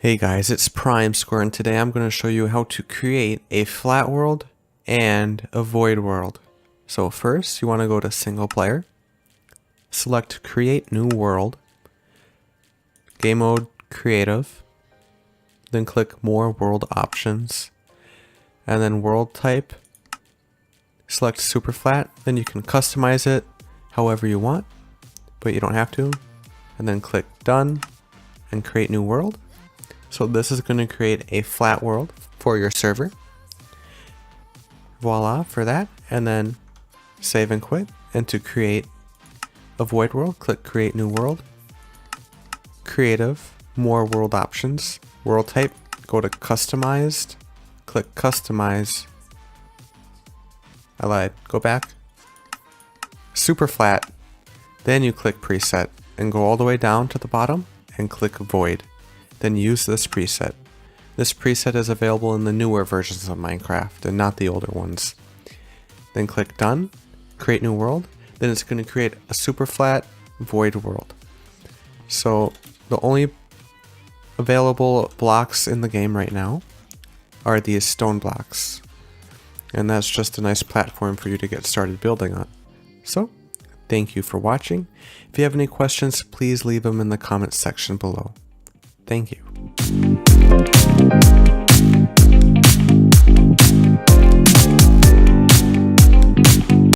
Hey guys, it's Prime Square, and today I'm going to show you how to create a flat world and a void world. So first, you want to go to single player, select create new world, game mode creative, then click more world options, and then world type, select super flat, then you can customize it however you want, but you don't have to, and then click done and create new world. So this is going to create a flat world for your server. Voila for that, and then save and quit. And to create a void world, click create new world, creative, more world options, world type, go to customized, click customize. I lied, go back, super flat, then you click preset and go all the way down to the bottom and click void. Then use this preset. This preset is available in the newer versions of Minecraft and not the older ones. Then click done, create new world, then it's going to create a super flat void world. So the only available blocks in the game right now are these stone blocks. And that's just a nice platform for you to get started building on. So, thank you for watching. If you have any questions, please leave them in the comments section below. Thank you.